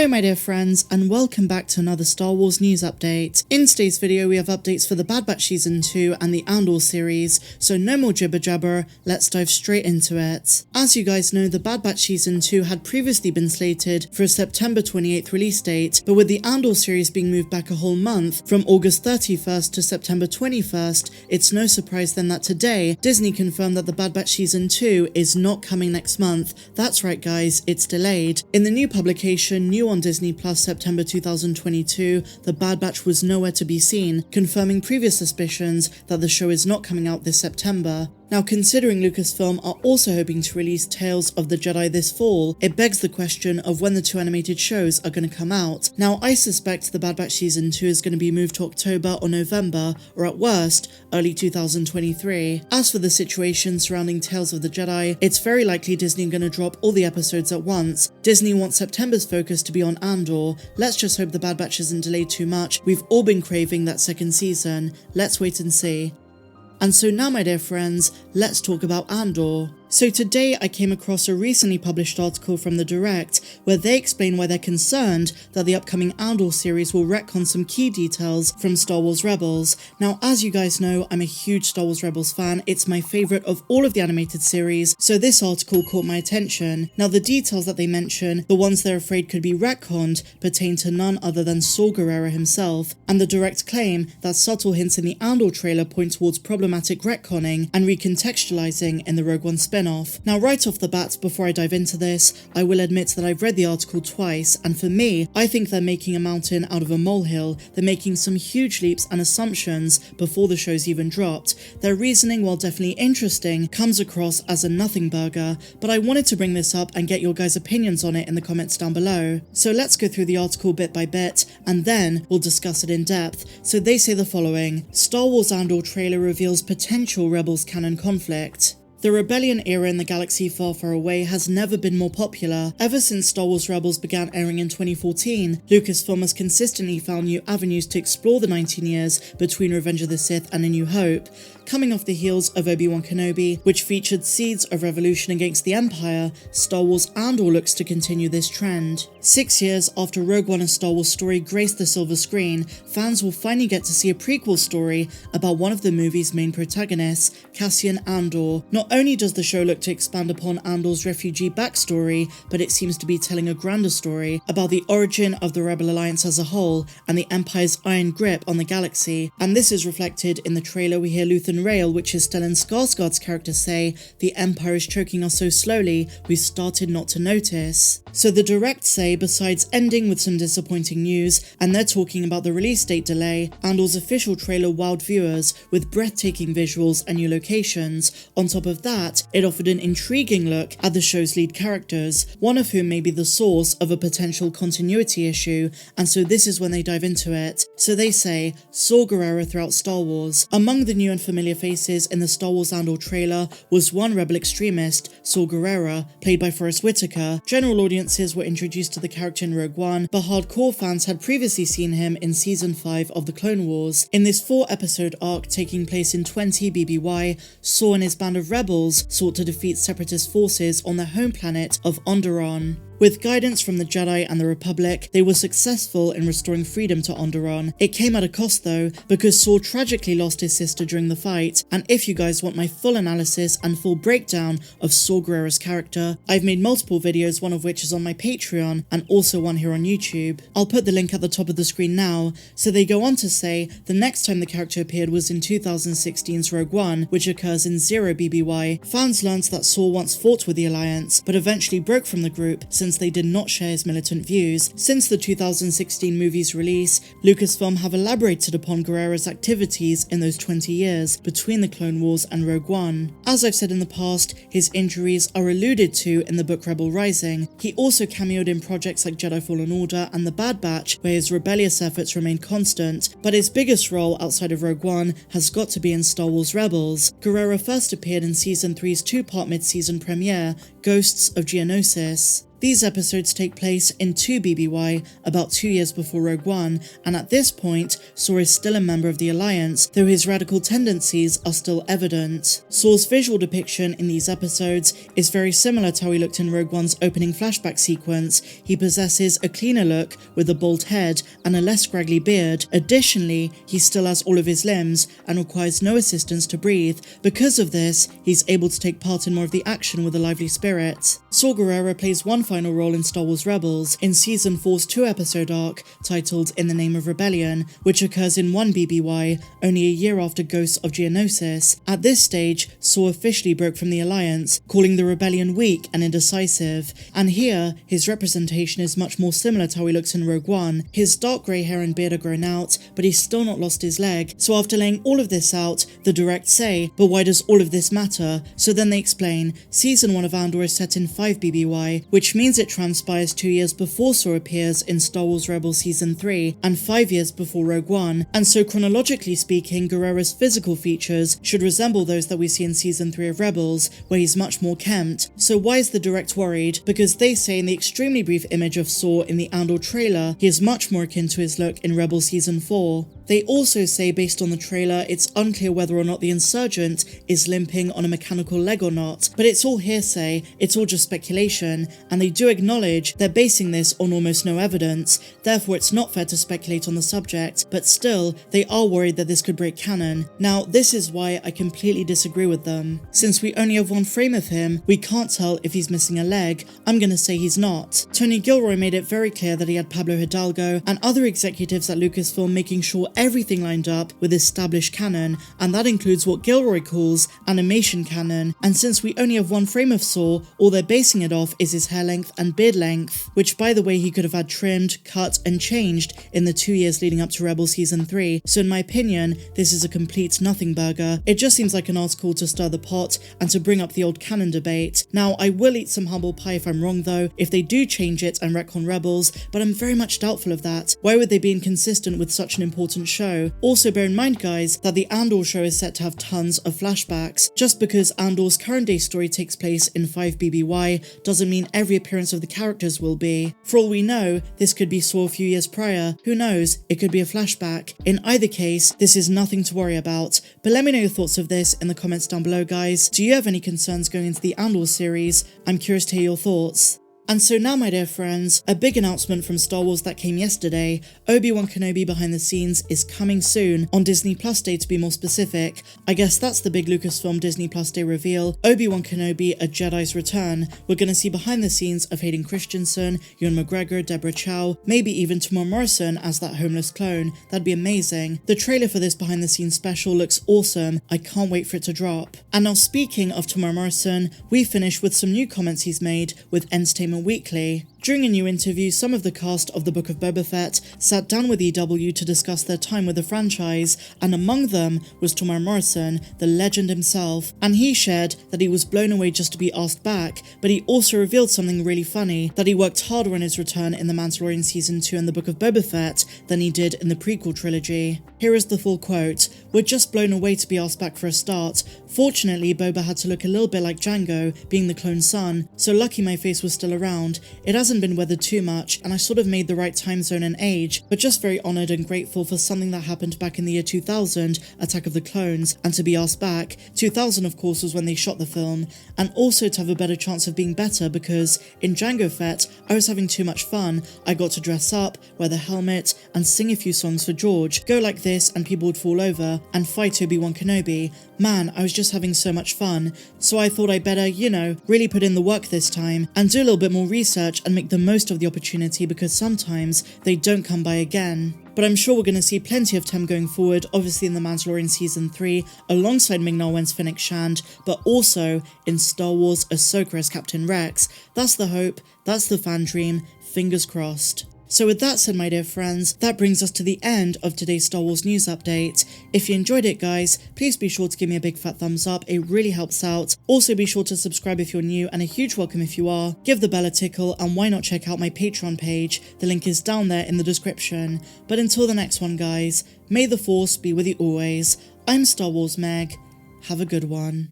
Hello my dear friends, and welcome back to another Star Wars news update. In today's video we have updates for the Bad Batch Season 2 and the Andor series, so no more jibber jabber, let's dive straight into it. As you guys know, the Bad Batch Season 2 had previously been slated for a September 28th release date, but with the Andor series being moved back a whole month, from August 31st to September 21st, it's no surprise then that today, Disney confirmed that the Bad Batch Season 2 is not coming next month. That's right guys, it's delayed. In the new publication, new on Disney Plus September 2022, the Bad Batch was nowhere to be seen, confirming previous suspicions that the show is not coming out this September. Now, considering Lucasfilm are also hoping to release Tales of the Jedi this fall, it begs the question of when the two animated shows are going to come out. Now, I suspect the Bad Batch Season 2 is going to be moved to October or November, or at worst, early 2023. As for the situation surrounding Tales of the Jedi, it's very likely Disney are going to drop all the episodes at once. Disney wants September's focus to be on Andor. Let's just hope the Bad Batch isn't delayed too much. We've all been craving that second season. Let's wait and see. And so now, my dear friends, let's talk about Andor. So today I came across a recently published article from The Direct where they explain why they're concerned that the upcoming Andor series will retcon some key details from Star Wars Rebels. Now, as you guys know, I'm a huge Star Wars Rebels fan. It's my favourite of all of the animated series, so this article caught my attention. Now, the details that they mention, the ones they're afraid could be retconned, pertain to none other than Saw Gerrera himself, and The Direct claim that subtle hints in the Andor trailer point towards problematic retconning and recontextualizing in the Rogue One spin-off. Now, right off the bat, before I dive into this, I will admit that I've read the article twice, and for me, I think they're making a mountain out of a molehill. They're making some huge leaps and assumptions before the show's even dropped. Their reasoning, while definitely interesting, comes across as a nothing burger, but I wanted to bring this up and get your guys' opinions on it in the comments down below. So let's go through the article bit by bit, and then we'll discuss it in depth. So they say the following: Star Wars Andor trailer reveals potential Rebels canon conflict. The rebellion era in the galaxy far, far away has never been more popular. Ever since Star Wars Rebels began airing in 2014, Lucasfilm has consistently found new avenues to explore the 19 years between Revenge of the Sith and A New Hope. Coming off the heels of Obi-Wan Kenobi, which featured seeds of revolution against the Empire, Star Wars Andor looks to continue this trend. 6 years after Rogue One, a Star Wars story graced the silver screen, fans will finally get to see a prequel story about one of the movie's main protagonists, Cassian Andor. Not only does the show look to expand upon Andor's refugee backstory, but it seems to be telling a grander story about the origin of the Rebel Alliance as a whole and the Empire's iron grip on the galaxy. And this is reflected in the trailer. We hear Luthen Rail, which is Stellan Skarsgård's character, say, "The Empire is choking us so slowly, we've started not to notice." So the Direct say, besides ending with some disappointing news, and they're talking about the release date delay, Andor's official trailer wowed viewers with breathtaking visuals and new locations. On top of that, it offered an intriguing look at the show's lead characters, one of whom may be the source of a potential continuity issue, and so this is when they dive into it. So they say, Saw Gerrera throughout Star Wars. Among the new and familiar faces in the Star Wars Andor trailer was one rebel extremist, Saw Gerrera, played by Forrest Whitaker. General audiences were introduced to the character in Rogue One, but hardcore fans had previously seen him in Season 5 of The Clone Wars. In this 4-episode arc taking place in 20 BBY, Saw and his band of rebels sought to defeat separatist forces on their home planet of Andor. With guidance from the Jedi and the Republic, they were successful in restoring freedom to Andor. It came at a cost though, because Saw tragically lost his sister during the fight, and if you guys want my full analysis and full breakdown of Saw Gerrera's character, I've made multiple videos, one of which is on my Patreon, and also one here on YouTube. I'll put the link at the top of the screen now. So they go on to say, the next time the character appeared was in 2016's Rogue One, which occurs in 0 BBY. Fans learned that Saw once fought with the Alliance, but eventually broke from the group since they did not share his militant views. Since the 2016 movie's release, Lucasfilm have elaborated upon Gerrera's activities in those 20 years between the Clone Wars and Rogue One. As I've said in the past, his injuries are alluded to in the book Rebel Rising. He also cameoed in projects like Jedi Fallen Order and The Bad Batch, where his rebellious efforts remain constant, but his biggest role outside of Rogue One has got to be in Star Wars Rebels. Gerrera first appeared in Season 3's two-part mid-season premiere, Ghosts of Geonosis. These episodes take place in 2 BBY, about 2 years before Rogue One, and at this point, Saw is still a member of the Alliance, though his radical tendencies are still evident. Saw's visual depiction in these episodes is very similar to how he looked in Rogue One's opening flashback sequence. He possesses a cleaner look with a bald head and a less scraggly beard. Additionally, he still has all of his limbs and requires no assistance to breathe. Because of this, he's able to take part in more of the action with a lively spirit. Saw Gerrera plays one final role in Star Wars Rebels in Season 4's 2-episode arc titled In the Name of Rebellion, which occurs in 1 BBY, only a year after Ghosts of Geonosis. At this stage, Saw officially broke from the Alliance, calling the rebellion weak and indecisive, and here, his representation is much more similar to how he looks in Rogue One. His dark grey hair and beard are grown out, but he's still not lost his leg. So after laying all of this out, the direct say, but why does all of this matter? So then they explain, Season 1 of Andor is set in 5 BBY, which means it transpires 2 years before Saw appears in Star Wars Rebels Season 3, and 5 years before Rogue One, and so chronologically speaking, Gerrera's physical features should resemble those that we see in Season 3 of Rebels, where he's much more kempt. So why is the direct worried? Because they say in the extremely brief image of Saw in the Andor trailer, he is much more akin to his look in Rebels Season 4. They also say based on the trailer, it's unclear whether or not the insurgent is limping on a mechanical leg or not, but it's all hearsay, it's all just speculation, and they do acknowledge they're basing this on almost no evidence, therefore it's not fair to speculate on the subject, but still, they are worried that this could break canon. Now, this is why I completely disagree with them. Since we only have one frame of him, we can't tell if he's missing a leg. I'm gonna say he's not. Tony Gilroy made it very clear that he had Pablo Hidalgo and other executives at Lucasfilm making sure everything lined up with established canon, and that includes what Gilroy calls animation canon, and since we only have one frame of Saw, all they're basing it off is his hair length and beard length, which by the way he could have had trimmed, cut and changed in the 2 years leading up to Rebels Season 3, so in my opinion, this is a complete nothing burger. It just seems like an article to stir the pot and to bring up the old canon debate. Now, I will eat some humble pie if I'm wrong though, if they do change it and retcon Rebels, but I'm very much doubtful of that. Why would they be inconsistent with such an important show? Also bear in mind guys, that the Andor show is set to have tons of flashbacks. Just because Andor's current day story takes place in 5 BBY doesn't mean every appearance of the characters will be. For all we know, this could be Saw a few years prior, who knows, it could be a flashback. In either case, this is nothing to worry about, but let me know your thoughts of this in the comments down below guys. Do you have any concerns going into the Andor series? I'm curious to hear your thoughts. And so now my dear friends, a big announcement from Star Wars that came yesterday. Obi-Wan Kenobi behind the scenes is coming soon, on Disney Plus Day to be more specific. I guess that's the big Lucasfilm Disney Plus Day reveal. Obi-Wan Kenobi, A Jedi's Return. We're gonna see behind the scenes of Hayden Christensen, Ewan McGregor, Deborah Chow, maybe even Temuera Morrison as that homeless clone. That'd be amazing. The trailer for this behind the scenes special looks awesome. I can't wait for it to drop. And now speaking of Temuera Morrison, we finished with some new comments he's made with Entertainment Weekly. During a new interview, some of the cast of the Book of Boba Fett sat down with EW to discuss their time with the franchise, and among them was Temuera Morrison, the legend himself, and he shared that he was blown away just to be asked back, but he also revealed something really funny, that he worked harder on his return in The Mandalorian Season 2 and the Book of Boba Fett than he did in the prequel trilogy. Here is the full quote: "We're just blown away to be asked back for a start. Fortunately, Boba had to look a little bit like Django, being the clone son, so lucky my face was still around. It hasn't been weathered too much, and I sort of made the right time zone and age, but just very honoured and grateful for something that happened back in the year 2000, Attack of the Clones, and to be asked back. 2000 of course was when they shot the film, and also to have a better chance of being better because in Jango Fett, I was having too much fun. I got to dress up, wear the helmet, and sing a few songs for George, go like this and people would fall over, and fight Obi-Wan Kenobi. Man, I was just having so much fun, so I thought I better, really put in the work this time, and do a little bit more research and make the most of the opportunity because sometimes they don't come by again." But I'm sure we're going to see plenty of Tem going forward, obviously in The Mandalorian Season 3, alongside Ming-Na Wen's Fennec Shand, but also in Star Wars Ahsoka as Captain Rex. That's the hope, that's the fan dream, fingers crossed. So with that said, my dear friends, that brings us to the end of today's Star Wars news update. If you enjoyed it guys, please be sure to give me a big fat thumbs up, it really helps out. Also be sure to subscribe if you're new, and a huge welcome if you are. Give the bell a tickle, and why not check out my Patreon page, the link is down there in the description. But until the next one guys, may the Force be with you always. I'm Star Wars Meg, have a good one.